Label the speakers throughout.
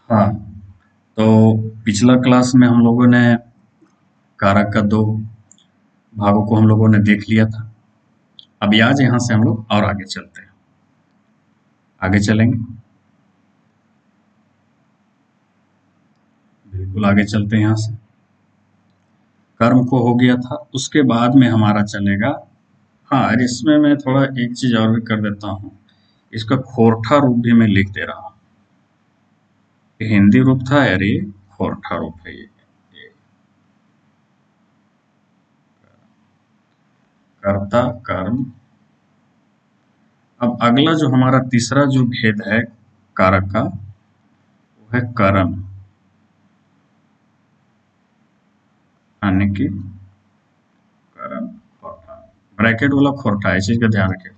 Speaker 1: हाँ, तो पिछला क्लास में हम लोगों ने कारक का दो भागों को हम लोगों ने देख लिया था। अभी आज यहाँ से हम लोग और आगे चलते हैं। आगे चलेंगे, बिल्कुल आगे चलते हैं यहाँ से। कर्म को हो गया था, उसके बाद में हमारा चलेगा। हाँ, और इसमें मैं थोड़ा एक चीज और भी कर देता हूँ। इसका खोरठा रूप भी मैं लिख दे रहा हूँ। ये हिंदी रूप था और ये खोरठा रूप है। ये कर्ता कर्म। अब अगला जो हमारा तीसरा जो भेद है कारक का, वो है करण, यानी कि करण खोरठा। ब्रैकेट वाला खोरठा, इस चीज का ध्यान रखिएगा।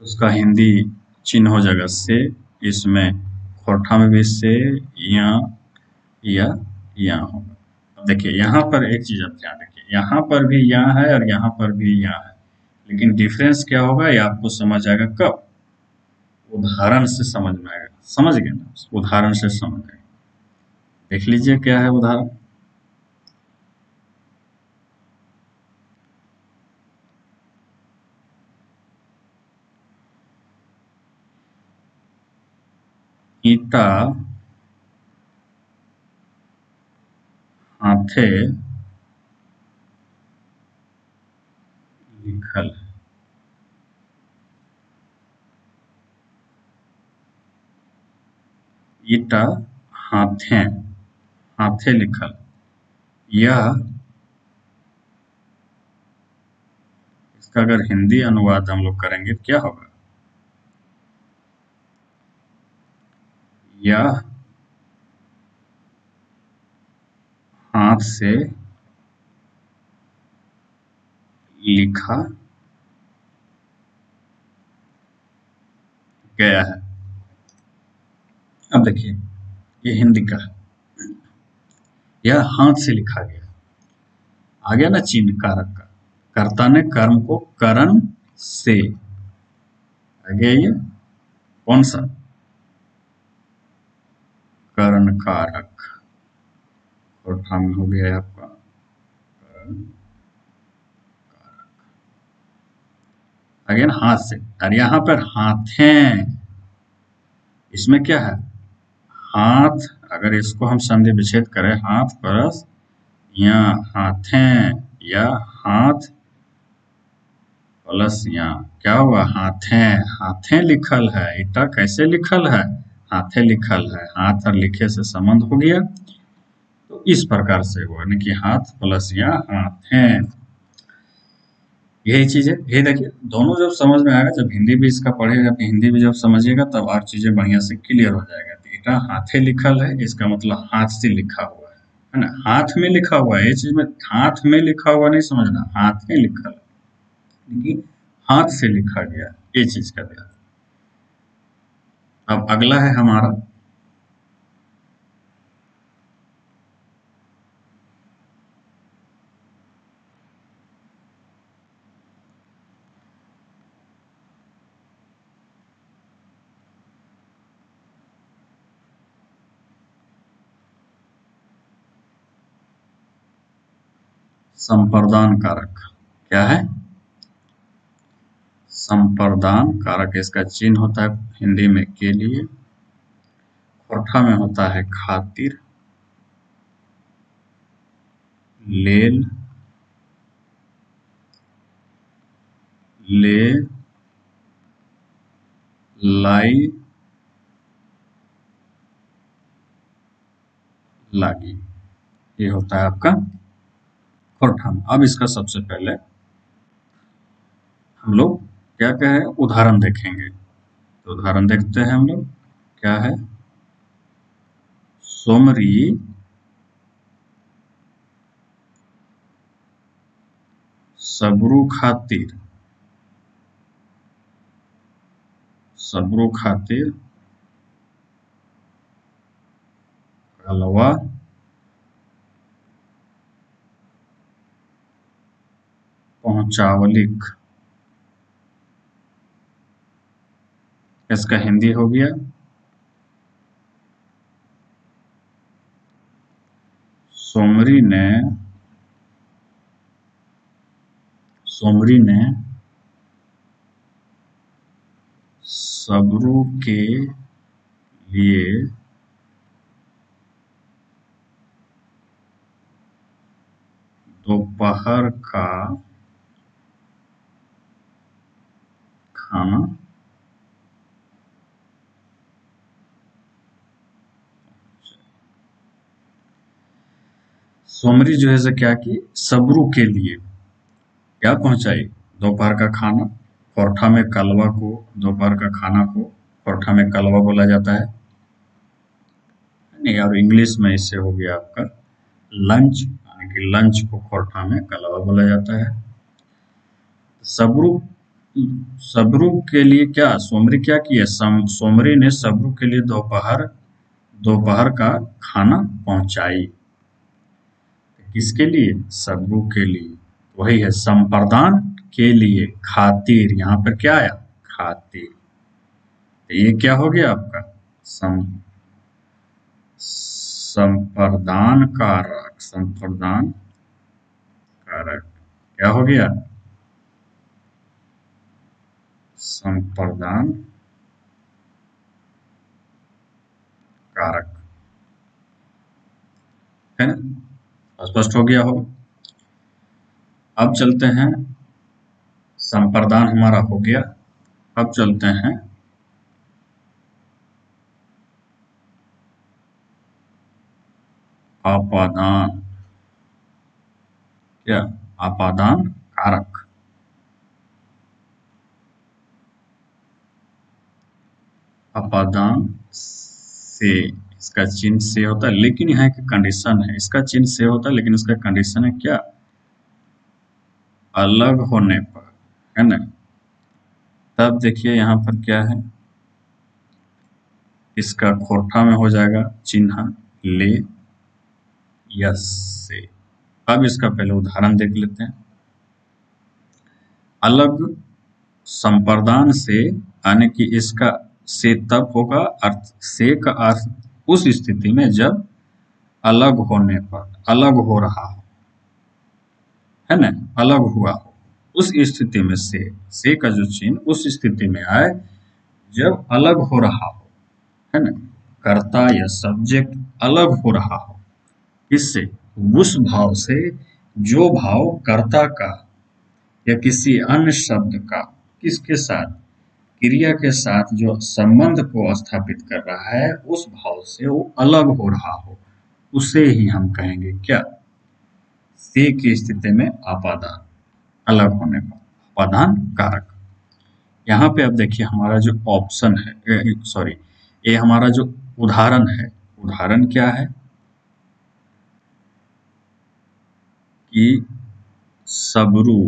Speaker 1: उसका हिंदी चिन्ह हो जाएगा से। इसमें खोरठा में भी से, या या होगा। अब देखिए यहाँ पर एक चीज आप ध्यान रखिए, यहाँ पर भी या है और यहाँ पर भी या है, लेकिन डिफरेंस क्या होगा ये आपको समझ आएगा कब? उदाहरण से समझ में आएगा। समझ गए ना? उदाहरण से समझ आएगा। देख लीजिए क्या है उदाहरण। ईटा हाथे लिखल। ईटा हाथे, हाथे लिखल। यह, इसका अगर हिंदी अनुवाद हम लोग करेंगे तो क्या होगा? यह हाथ से लिखा गया है। अब देखिए ये हिंदी का है, यह हाथ से लिखा गया। आ गया ना चिन्ह कारक का। कर्ता ने कर्म को करण से, आ गया ये कौन सा? करण कारक। और काम हो गया है आपका करण। आ गया ना हाथ से। और यहाँ पर हाथें, इसमें क्या है? हाथ, अगर इसको हम संधि विच्छेद करें, हाथ परस या हाथें, या हाथ प्लस या क्या हुआ? हाथें। हाथें लिखल है। ईटा कैसे लिखल है? हाथे लिखल है। हाथ और लिखे से संबंध हो गया, तो इस प्रकार से हुआ, यानी कि हाथ प्लस या हाथें। यही चीज है। ये देखिए दोनों जब समझ में आएगा, जब हिंदी भी इसका पढ़ेगा, हिंदी भी जब समझिएगा, तब और चीजें बढ़िया से क्लियर हो जाएगा। तो ईटा हाथे लिखल है, इसका मतलब हाथ से लिखा हुआ है ना? हाथ में लिखा हुआ है। ये चीज में हाथ में लिखा हुआ नहीं समझना, हाथ में लिखल है, यानी हाथ से लिखा गया, ये चीज का ध्यान। अब अगला है हमारा संप्रदान कारक। क्या है? संप्रदान कारक। इसका चिन्ह होता है हिंदी में के लिए, खोरठा में होता है खातिर, लेल, ले, लाई, लागी। ये होता है आपका खोरठा में। अब इसका सबसे पहले हम लोग क्या क्या है उदाहरण देखेंगे। तो उदाहरण देखते हैं हम लोग। क्या है? सोमरी सबरू खातिर, सबरू खातिर हलवा पहुंचावलिक। इसका हिंदी हो गया सोमरी ने सबरू के लिए दोपहर का खाना सोमरी जो है से क्या की सबरू के लिए क्या पहुंचाई दोपहर का खाना। कोरठा में कलवा को दोपहर का खाना को कोरठा में कलवा बोला जाता है नहीं, और इंग्लिश में इससे हो गया आपका लंच, यानी कि लंच को कोरठा में कलवा बोला जाता है। सबरू सबरू के लिए क्या सोमरी क्या किया सोमरी ने सबरू के लिए दोपहर का खाना पहुंचाई। किसके लिए सबरू के लिए, वही है संप्रदान के लिए खातिर, यहाँ पर क्या आया खातिर। ये क्या हो गया आपका संप्रदान कारक क्या हो गया संप्रदान कारक है ना, स्पष्ट हो गया होगा। अब चलते हैं, संप्रदान हमारा हो गया, अब चलते हैं आपादान। क्या आपादान कारक, आपादान से, इसका चिन्ह से होता है, लेकिन यहाँ की कंडीशन है, इसका चिन्ह से होता है लेकिन इसका कंडीशन है क्या अलग होने पर, है ना। तब देखिए यहाँ पर क्या है, इसका खोरठा में हो जाएगा चिन्ह ले यस से। अब इसका पहले उदाहरण देख लेते हैं। अलग संप्रदान से, यानी कि इसका से तब होगा, अर्थ से का अर्थ उस स्थिति में जब अलग होने पर, अलग हो रहा हो, है ना, अलग हुआ हो, उस स्थिति में से का जो चिन्ह उस स्थिति में आए जब अलग हो रहा हो, है ना, कर्ता या सब्जेक्ट अलग हो रहा हो, इससे उस भाव से जो भाव कर्ता का या किसी अन्य शब्द का किसके साथ, क्रिया के साथ जो संबंध को स्थापित कर रहा है, उस भाव से वो अलग हो रहा हो, उसे ही हम कहेंगे क्या से की स्थिति में आपादान, अलग होने पर आपादान कारक। यहाँ पे अब देखिए हमारा जो ऑप्शन है, सॉरी, ये हमारा जो उदाहरण है, उदाहरण क्या है कि सबरू,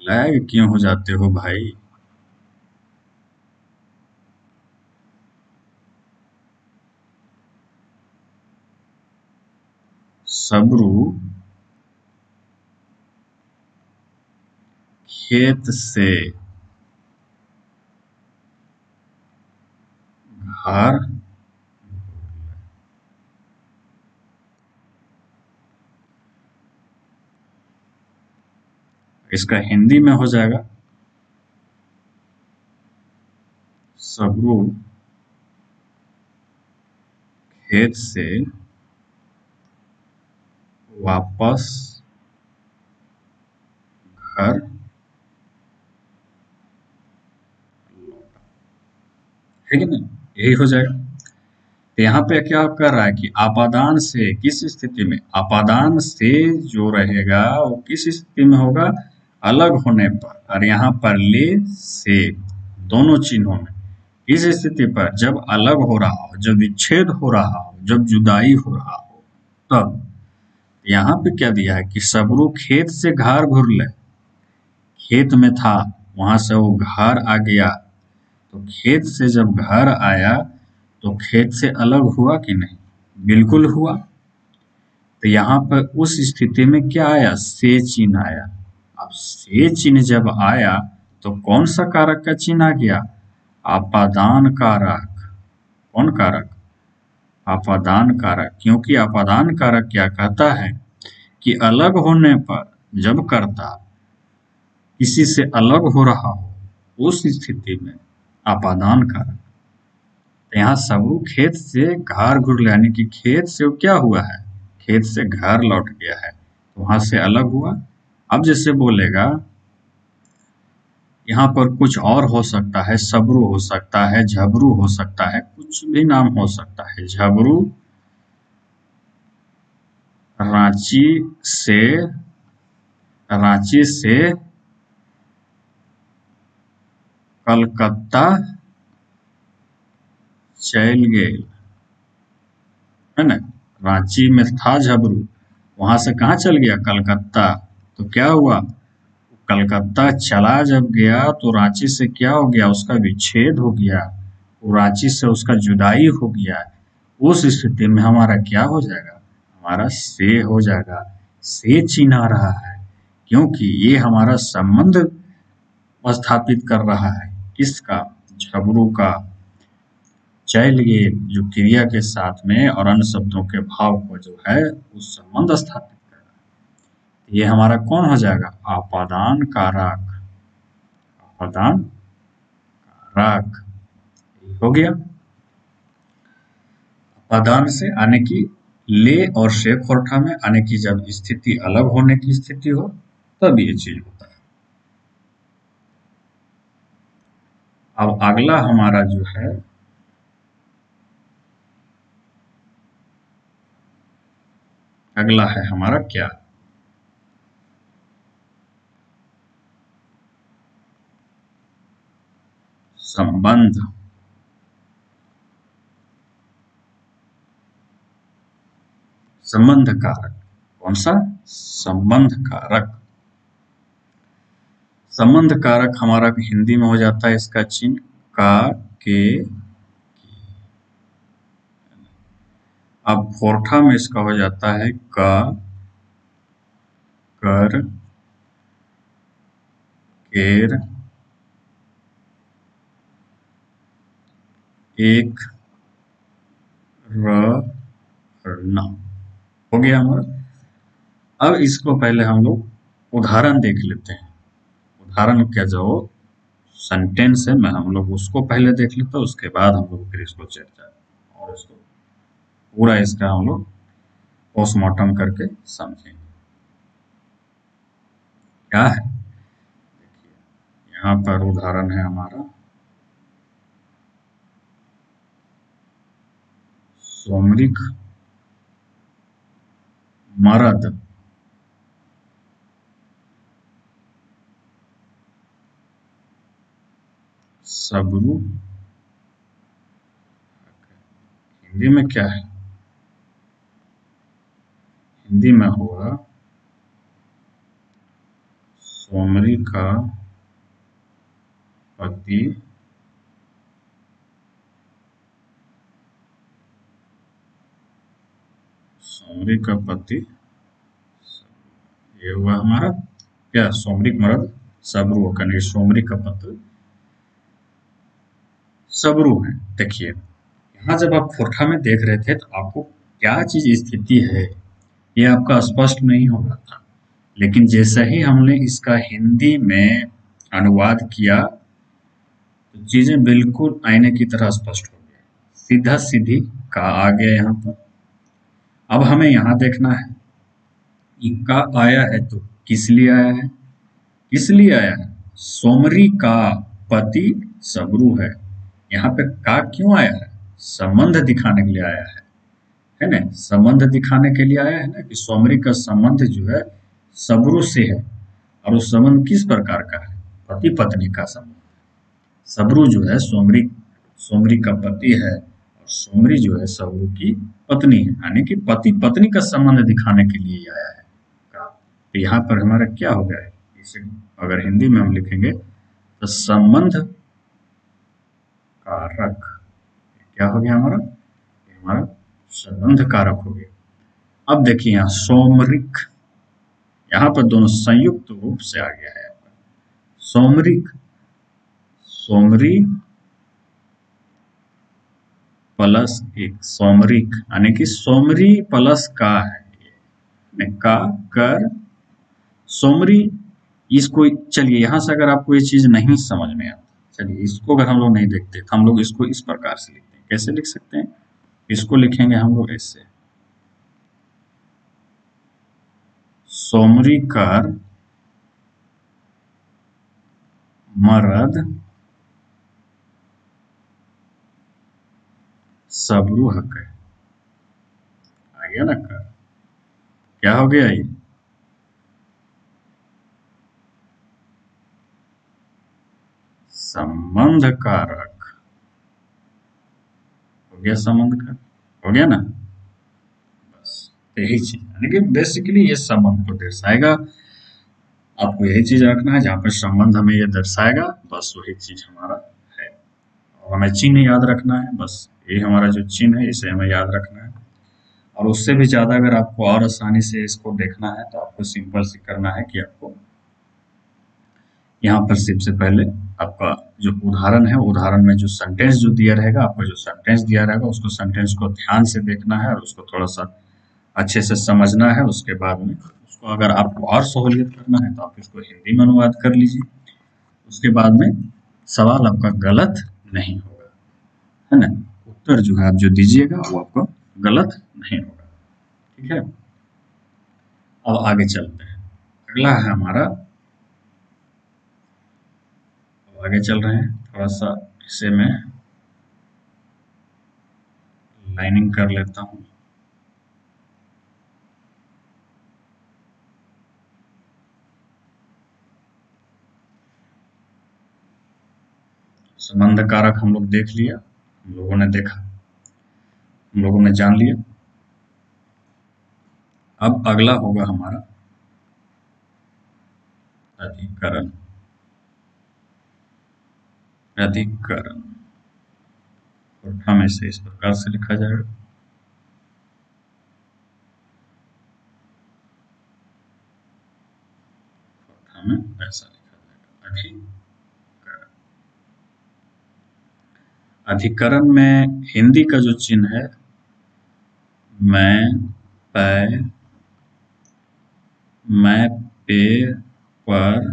Speaker 1: लैग क्यों हो जाते हो भाई, सबरू खेत से घर, इसका हिंदी में हो जाएगा सबरू खेत से वापस घर, ठीक है ना, यही हो जाएगा। तो यहाँ पे क्या कर रहा है कि आपादान से किस स्थिति में, आपादान से जो रहेगा वो किस स्थिति में होगा अलग होने पर, और यहाँ पर ले से दोनों चिन्हों में इस स्थिति पर जब अलग हो रहा हो, जब विच्छेद हो रहा हो, जब जुदाई हो रहा हो, तब यहाँ पे क्या दिया है कि सबरू खेत से घर घुर ले, खेत में था वहां से वो घर आ गया, तो खेत से जब घर आया तो खेत से अलग हुआ कि नहीं, बिल्कुल हुआ। तो यहाँ पर उस स्थिति में क्या आया से चिन्ह आया। अब से चिन्ह जब आया तो कौन सा कारक का चिन्ह आ गया आपादान कारक। कौन कारक? आपादान कारक। क्योंकि आपादान कारक क्या कहता है कि अलग होने पर जब कर्ता किसी से अलग हो रहा हो उस स्थिति में आपादान कारक। तो यहाँ सबरू खेत से घर घुर, यानी कि खेत से वो क्या हुआ है, खेत से घर लौट गया है, तो वहां से अलग हुआ। अब जैसे बोलेगा यहाँ पर कुछ और हो सकता है, सबरू हो सकता है, झबरू हो सकता है, कुछ भी नाम हो सकता है। झबरू रांची से कलकत्ता चल गए, है ना। रांची में था झबरू, वहां से कहाँ चल गया, कलकत्ता। तो क्या हुआ, कलकत्ता चला जब गया तो रांची से क्या हो गया, उसका विच्छेद हो गया, वो रांची से उसका जुदाई हो गया। उस स्थिति में हमारा क्या हो जाएगा, हमारा से हो जाएगा। से चिन्ह रहा है क्योंकि ये हमारा संबंध स्थापित कर रहा है, किसका, झबरू का। चल ये जो क्रिया के साथ में और अन्य शब्दों के भाव को जो है उस संबंध स्थापित कर रहा है। ये हमारा कौन हो जाएगा, आपादान कारक। आपादान कारक हो गया। आपादान से आने की, ले और से खोरठा में आने की जब स्थिति अलग होने की स्थिति हो तब ये चीज होता है। अब अगला हमारा जो है अगला है हमारा क्या, संबंध। संबंध कारक। कौन सा, संबंध कारक। संबंध कारक हमारा हिंदी में हो जाता है इसका चिन्ह का, के, की। अब फोरठा में इसका हो जाता है का, कर, केर, एक, रना। हो गया हमारा। अब इसको पहले हम लोग उदाहरण देख लेते हैं। उदाहरण क्या, जो सेंटेंस है मैं हम लोग उसको पहले देख लेते हैं, उसके बाद हम लोग फिर इसको चर्चा और इसको पूरा इसका हम लोग पोस्टमार्टम करके समझेंगे क्या है। देखिए यहाँ पर उदाहरण है हमारा, सोमरिक मरद सबरू। हिंदी में क्या है, हिंदी में होगा सोमरी का पति सोमरी का पति, ये हुआ हमारा क्या, सोमरिक मर्द सबरू होगा, नहीं सोमरी का पति सबरू है। देखिए यहाँ जब आप फोरठा में देख रहे थे तो आपको क्या चीज स्थिति है ये आपका स्पष्ट नहीं हो रहा था, लेकिन जैसे ही हमने इसका हिंदी में अनुवाद किया तो चीजें बिल्कुल आईने की तरह स्पष्ट हो गई, सीधा सीधी का आ गया यहाँ पर। अब हमें यहाँ देखना है, ये का आया है तो किस लिए आया है, किस लिए आया है, सोमरी का पति सबरू है। यहाँ पे का क्यों आया है, संबंध दिखाने के लिए आया है ना, संबंध दिखाने के लिए आया है ना, कि सोमरी का संबंध जो है सबरू से है, और उस संबंध किस प्रकार का है, पति पत्नी का संबंध। सबरू जो है सोमरी सोमरी का पति है और सोमरी जो है सबरू की पत्नी है, यानी कि पति पत्नी का संबंध दिखाने के लिए आया है। तो यहाँ पर हमारा क्या हो गया है, इसे अगर हिंदी में हम लिखेंगे तो संबंध कारक। क्या हो गया हमारा, हमारा संबंध कारक हो गया। अब देखिए यहाँ सोमरिक, यहाँ पर दोनों संयुक्त रूप से आ गया है। सोमरिक, सोमरी प्लस एक सोमरिक, यानी कि सोमरी प्लस का है, का कर सोमरी। इसको चलिए यहाँ से अगर आपको ये चीज नहीं समझ में आता, चलिए इसको अगर हम लोग नहीं देखते तो हम लोग इसको इस प्रकार से लिखते हैं। कैसे लिख सकते हैं? इसको लिखेंगे हम लोग ऐसे, सोमरी कर मर्द सबरू हक है। आ गया ना कर, क्या हो गया ये? संबंध कारक हो गया, संबंध कारक हो गया ना। बस यही चीज, यानी कि बेसिकली ये संबंध को दर्शाएगा। आपको यही चीज रखना है, जहाँ पर संबंध हमें ये दर्शाएगा, बस वही चीज हमारा है। और हमें चिन्ह याद रखना है, बस ये हमारा जो चिन्ह है इसे हमें याद रखना है। और उससे भी ज्यादा अगर आपको और आसानी से इसको देखना है तो आपको सिंपल से करना है कि आपको यहाँ पर सबसे पहले आपका जो उदाहरण है, उदाहरण में जो सेंटेंस जो दिया रहेगा, आपका जो सेंटेंस दिया रहेगा उसको सेंटेंस को ध्यान से देखना है और उसको थोड़ा सा अच्छे से समझना है। उसके बाद में उसको अगर आपको और सहूलियत करना है तो आप इसको हिंदी में अनुवाद कर लीजिए। उसके बाद में सवाल आपका गलत नहीं होगा, है ना। उत्तर जो है आप जो दीजिएगा वो आपका गलत नहीं होगा, ठीक है। अब आगे चलते हैं, अगला है हमारा, आगे चल रहे हैं, थोड़ा सा इसे मैं लाइनिंग कर लेता हूँ। संबंध कारक हम लोग देख लिया, हम लोगों ने देखा, हम लोगों ने जान लिया। अब अगला होगा हमारा अधिकरण। अधिकरण और इसे इस प्रकार से लिखा जाएगा, हमें ऐसा लिखा जाएगा अधिकरण। अधिकरण में हिंदी का जो चिन्ह है, मैं, पै, मैं, पे, पर,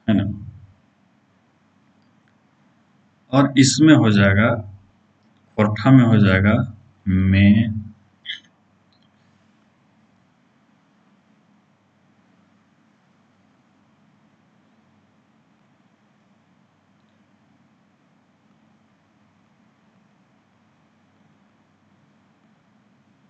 Speaker 1: है ना। और इसमें हो जाएगा, खोरठा में हो जाएगा में,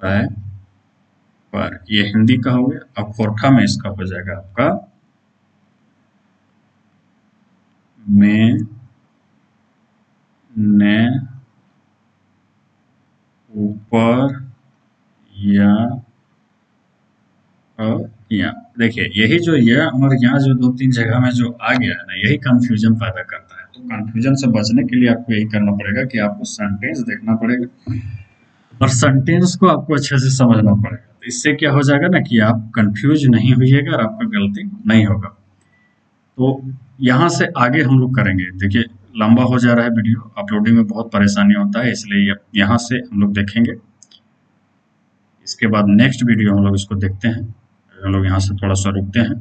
Speaker 1: पै, पर। ये हिंदी का हो गया। अब खोरठा में इसका हो जाएगा आपका में, ने, ऊपर, या, और या। देखिए यही जो या और यहाँ जो दो तीन जगह में जो आ गया है ना, यही कंफ्यूजन पैदा करता है। तो कंफ्यूजन से बचने के लिए आपको यही करना पड़ेगा कि आपको सेंटेंस देखना पड़ेगा और सेंटेंस को आपको अच्छे से समझना पड़ेगा। तो इससे क्या हो जाएगा ना कि आप कंफ्यूज नहीं होइएगा और आपका गलती नहीं होगा। तो यहाँ से आगे हम लोग करेंगे। देखिए लंबा हो जा रहा है वीडियो, अपलोडिंग में बहुत परेशानी होता है, इसलिए यहाँ से हम लोग देखेंगे। इसके बाद नेक्स्ट वीडियो हम लोग इसको देखते हैं। हम लोग यहाँ से थोड़ा सा रुकते हैं।